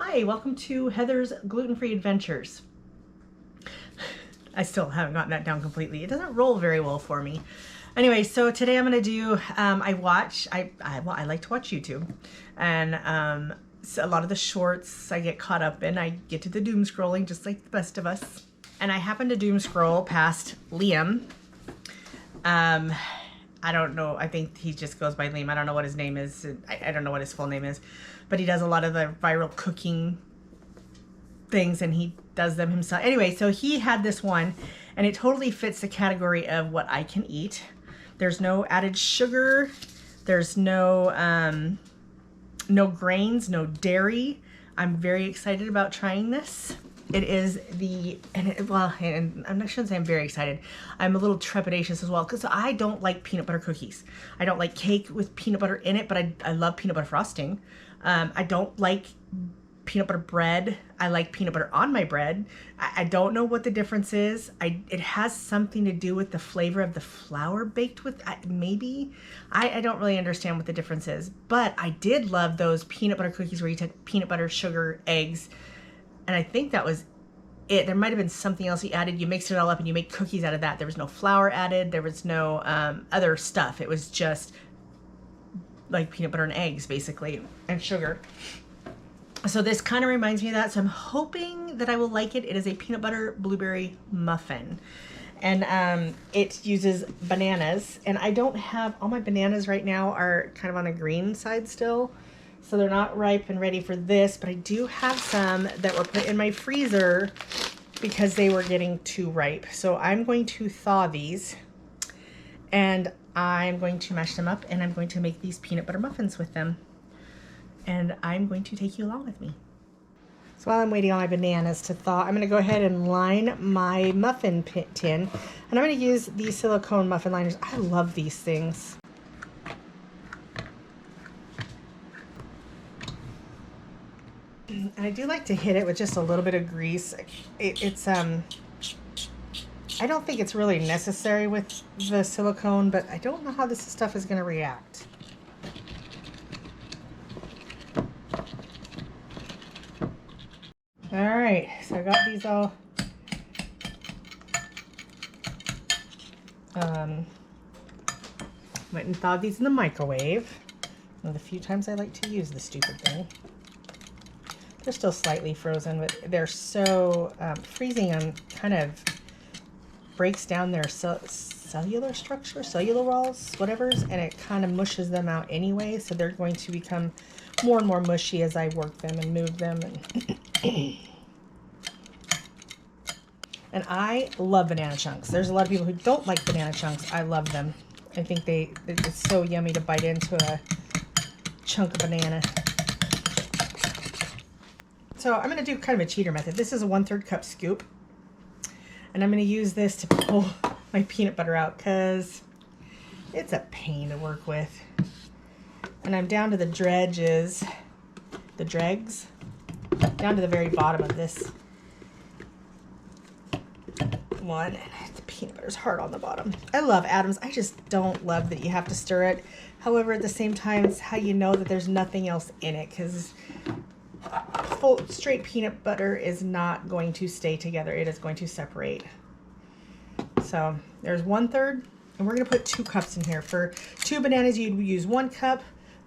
Hi, welcome to Heather's Gluten-Free Adventures. I still haven't gotten that down completely. It doesn't roll very well for me. Anyway, so today I'm gonna do, I like to watch YouTube, and so a lot of the shorts I get caught up in. I get to the doom scrolling just like the best of us. And I happen to doom scroll past Liam. I don't know, I think he just goes by Liam. I don't know what his name is. I don't know what his full name is, but he does a lot of the viral cooking things and he does them himself. Anyway, so he had this one and it totally fits the category of what I can eat. There's no added sugar. There's no, no grains, no dairy. I'm very excited about trying this. It is the, and I'm not sure say I'm very excited. I'm a little trepidatious as well because I don't like peanut butter cookies. I don't like cake with peanut butter in it, but I love peanut butter frosting. I don't like peanut butter bread. I like peanut butter on my bread. I don't know what the difference is. It has something to do with the flavor of the flour baked with, maybe. I don't really understand what the difference is, but I did love those peanut butter cookies where you take peanut butter, sugar, eggs, and I think that was it. There might have been something else he added. You mix it all up and you make cookies out of that. There was no flour added. There was no other stuff. It was just like peanut butter and eggs, basically, and sugar. So this kind of reminds me of that. So I'm hoping that I will like it. It is a peanut butter blueberry muffin. And it uses bananas. And I don't have, all my bananas right now are kind of on the green side still. So they're not ripe and ready for this, but I do have some that were put in my freezer because they were getting too ripe. So I'm going to thaw these and I'm going to mash them up and I'm going to make these peanut butter muffins with them. And I'm going to take you along with me. So while I'm waiting on my bananas to thaw, I'm gonna go ahead and line my muffin tin. And I'm gonna use these silicone muffin liners. I love these things. And I do like to hit it with just a little bit of grease. I don't think it's really necessary with the silicone, but I don't know how this stuff is going to react. All right, so I got these all went and thawed these in the microwave. One of the few times I like to use the stupid thing. They're still slightly frozen, but they're so freezing them kind of breaks down their cellular structure, cellular walls, whatever's, and it kind of mushes them out anyway. So they're going to become more and more mushy as I work them and move them. And I love banana chunks. There's a lot of people who don't like banana chunks. I love them. I think it's so yummy to bite into a chunk of banana. So I'm going to do kind of a cheater method. This is a 1/3 cup scoop. And I'm going to use this to pull my peanut butter out because it's a pain to work with. And I'm down to the dregs, down to the very bottom of this one. And the peanut butter's hard on the bottom. I love Adams. I just don't love that you have to stir it. However, at the same time, it's how you know that there's nothing else in it, because full straight peanut butter is not going to stay together. It is going to separate. So there's 1/3, and we're going to put 2 cups in here. For 2 bananas, you'd use 1 cup.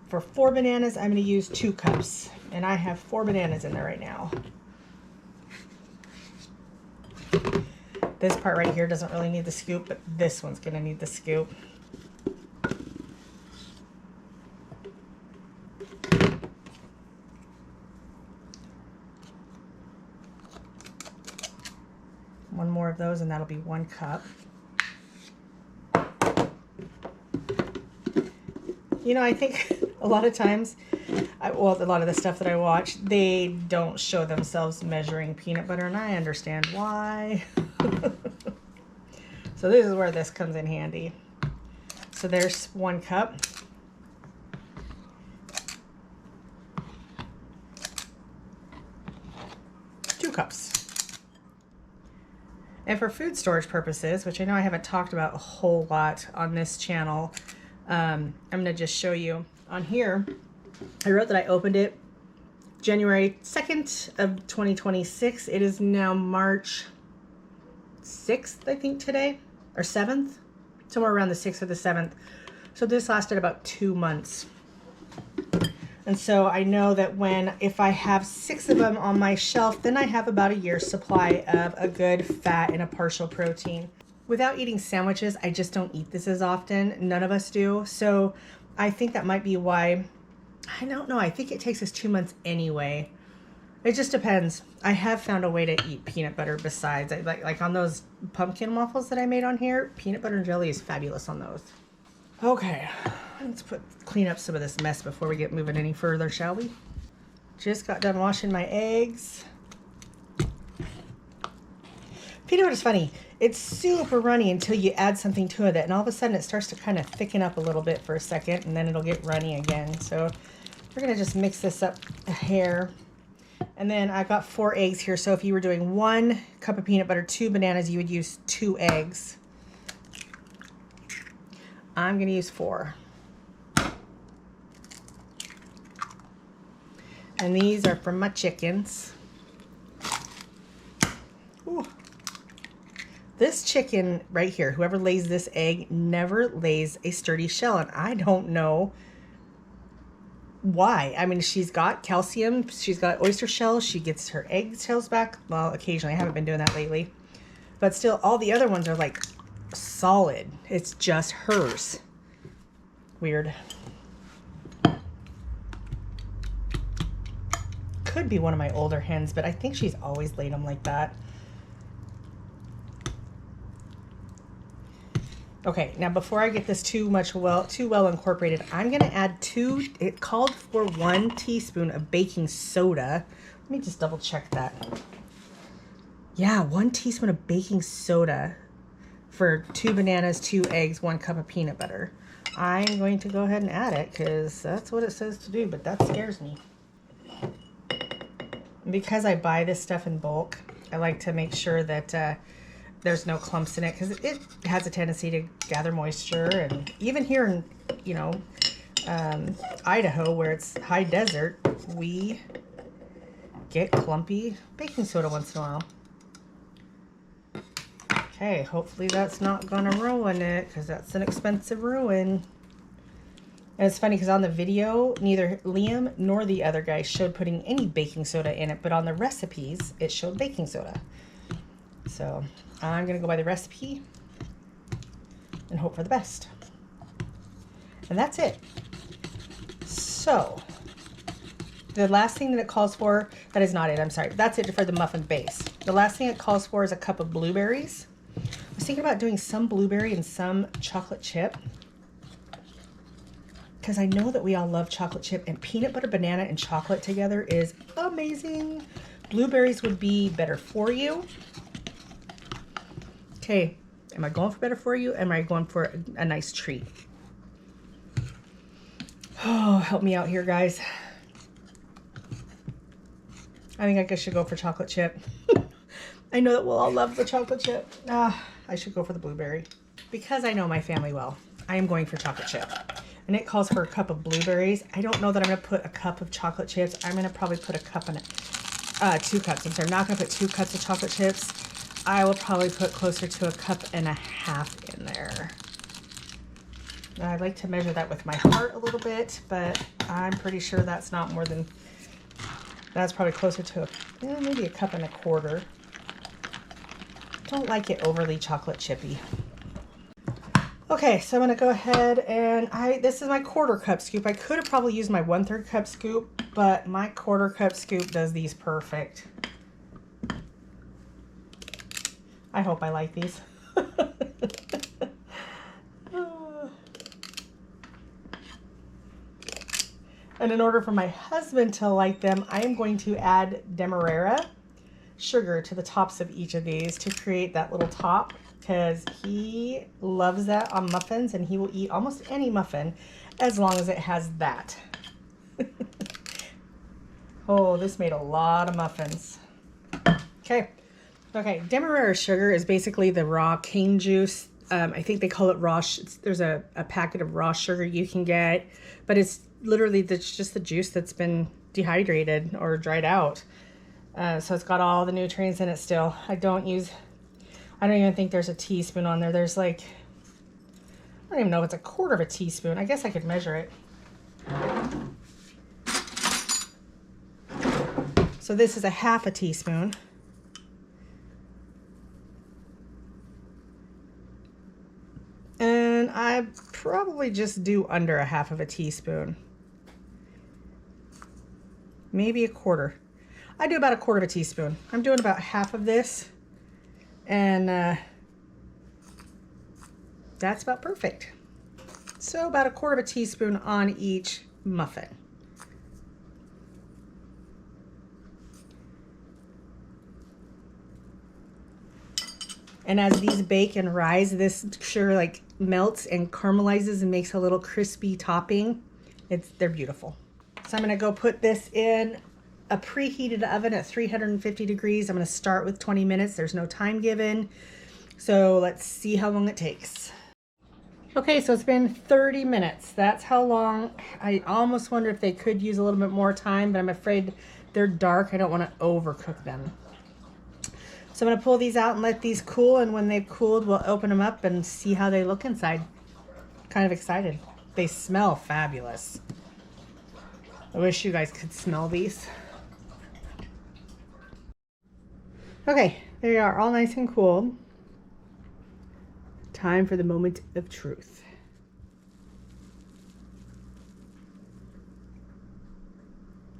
For 4 bananas, I'm going to use 2 cups. And I have 4 bananas in there right now. This part right here doesn't really need the scoop, but this one's going to need the scoop. One more of those and that'll be 1 cup. You know, I think a lot of times, a lot of the stuff that I watch, they don't show themselves measuring peanut butter, and I understand why. So this is where this comes in handy. So there's 1 cup. Two cups. And for food storage purposes, which I know I haven't talked about a whole lot on this channel, I'm going to just show you on here. I wrote that I opened it January 2nd of 2026. It is now March 6th, I think today, or 7th, somewhere around the 6th or the 7th. So this lasted about 2 months. And so I know that if I have 6 of them on my shelf, then I have about a year's supply of a good fat and a partial protein. Without eating sandwiches, I just don't eat this as often. None of us do. So I think that might be why. I don't know. I think it takes us 2 months anyway. It just depends. I have found a way to eat peanut butter besides. Like on those pumpkin waffles that I made on here, peanut butter and jelly is fabulous on those. Okay, let's clean up some of this mess before we get moving any further, shall we? Just got done washing my eggs. Peanut butter is funny. It's super runny until you add something to it, and all of a sudden it starts to kind of thicken up a little bit for a second, and then it'll get runny again. So we're gonna just mix this up a hair. And then I got 4 eggs here. So if you were doing 1 cup of peanut butter, 2 bananas, you would use 2 eggs. I'm gonna use 4. And these are from my chickens. Ooh. This chicken right here, whoever lays this egg, never lays a sturdy shell, and I don't know why. I mean, she's got calcium, she's got oyster shells, she gets her egg shells back. Well, occasionally, I haven't been doing that lately. But still, all the other ones are like solid. It's just hers. Weird. Could be one of my older hens, but I think she's always laid them like that. Okay, now before I get this too well incorporated, I'm gonna add it called for 1 teaspoon of baking soda. Let me just double check that. Yeah, 1 teaspoon of baking soda for 2 bananas, 2 eggs, 1 cup of peanut butter. I'm going to go ahead and add it because that's what it says to do, but that scares me. Because I buy this stuff in bulk, I like to make sure that there's no clumps in it because it has a tendency to gather moisture. And even here in, Idaho, where it's high desert, we get clumpy baking soda once in a while. Okay, hopefully that's not gonna ruin it because that's an expensive ruin. And it's funny because on the video, neither Liam nor the other guy showed putting any baking soda in it, but on the recipes, it showed baking soda. So I'm gonna go by the recipe and hope for the best. And that's it. So the last thing that it calls for, that is not it, I'm sorry. That's it for the muffin base. The last thing it calls for is a cup of blueberries. I was thinking about doing some blueberry and some chocolate chip, because I know that we all love chocolate chip, and peanut butter, banana, and chocolate together is amazing. Blueberries would be better for you. Okay, am I going for better for you? Am I going for a nice treat? Oh, help me out here, guys. I think I should go for chocolate chip. I know that we'll all love the chocolate chip. I should go for the blueberry. Because I know my family well, I am going for chocolate chip. And it calls for a cup of blueberries. I don't know that I'm going to put a cup of chocolate chips. I'm going to probably put a cup in it. 2 cups. I'm sorry, I'm not going to put 2 cups of chocolate chips. I will probably put closer to 1.5 cups in there. Now, I like to measure that with my heart a little bit, but I'm pretty sure that's not more than, that's probably closer to maybe 1.25 cups. Don't like it overly chocolate chippy. Okay, so I'm going to go ahead and this is my 1/4 cup scoop. I could have probably used my 1/3 cup scoop, but my 1/4 cup scoop does these perfect. I hope I like these. And in order for my husband to like them, I am going to add demerara sugar to the tops of each of these to create that little top, because he loves that on muffins, and he will eat almost any muffin as long as it has that. Oh, this made a lot of muffins. Okay. Okay, demerara sugar is basically the raw cane juice. I think they call it raw. There's a packet of raw sugar you can get, but it's literally just the juice that's been dehydrated or dried out. So it's got all the nutrients in it still. I don't even think there's a teaspoon on there. There's like, I don't even know if it's a quarter of a teaspoon. I guess I could measure it. So this is a half a teaspoon. And I probably just do under a half of a teaspoon. Maybe a quarter. I do about a quarter of a teaspoon. I'm doing about half of this. And that's about perfect. So about a quarter of a teaspoon on each muffin. And as these bake and rise, this sugar like melts and caramelizes and makes a little crispy topping. They're beautiful. So I'm gonna go put this in a preheated oven at 350 degrees. I'm gonna start with 20 minutes. There's no time given. So let's see how long it takes. Okay, so it's been 30 minutes. That's how long. I almost wonder if they could use a little bit more time, but I'm afraid they're dark. I don't wanna overcook them. So I'm gonna pull these out and let these cool, and when they've cooled, we'll open them up and see how they look inside. Kind of excited. They smell fabulous. I wish you guys could smell these. Okay, there you are, all nice and cool. Time for the moment of truth.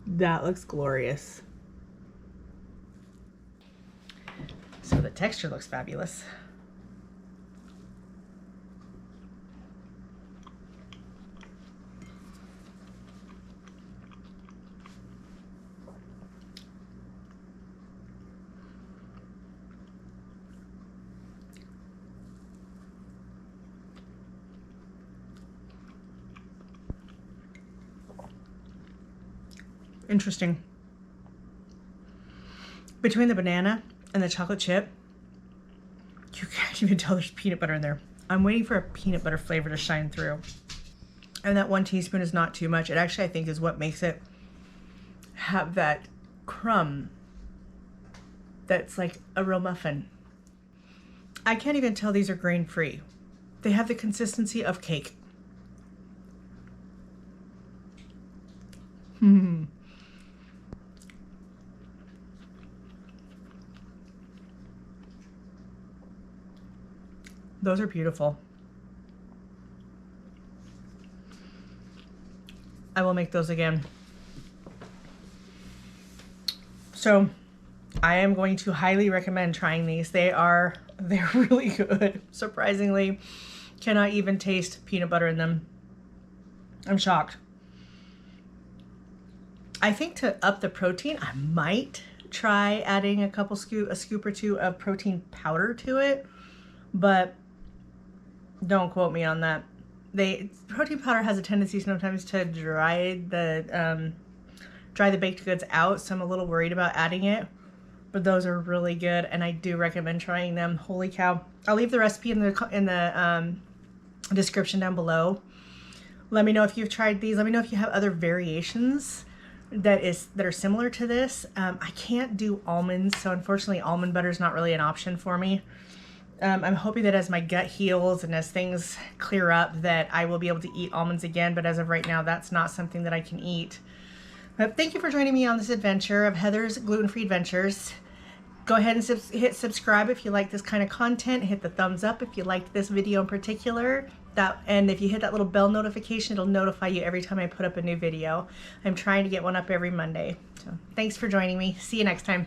That looks glorious. So the texture looks fabulous. Interesting. Between the banana and the chocolate chip, you can't even tell there's peanut butter in there. I'm waiting for a peanut butter flavor to shine through. And that 1 teaspoon is not too much. It actually, I think, is what makes it have that crumb that's like a real muffin. I can't even tell these are grain-free. They have the consistency of cake. Those are beautiful. I will make those again. So I am going to highly recommend trying these. They're really good. Surprisingly, cannot even taste peanut butter in them. I'm shocked. I think to up the protein, I might try adding a scoop or two of protein powder to it, but don't quote me on that. Protein powder has a tendency sometimes to dry the baked goods out, so I'm a little worried about adding it. But those are really good, and I do recommend trying them. Holy cow! I'll leave the recipe in the description down below. Let me know if you've tried these. Let me know if you have other variations that are similar to this. I can't do almonds, so unfortunately almond butter is not really an option for me. I'm hoping that as my gut heals and as things clear up that I will be able to eat almonds again, but as of right now, that's not something that I can eat. But thank you for joining me on this adventure of Heather's Gluten-Free Adventures. Go ahead and hit subscribe if you like this kind of content. Hit the thumbs up if you liked this video in particular. And if you hit that little bell notification, it'll notify you every time I put up a new video. I'm trying to get one up every Monday. So thanks for joining me. See you next time.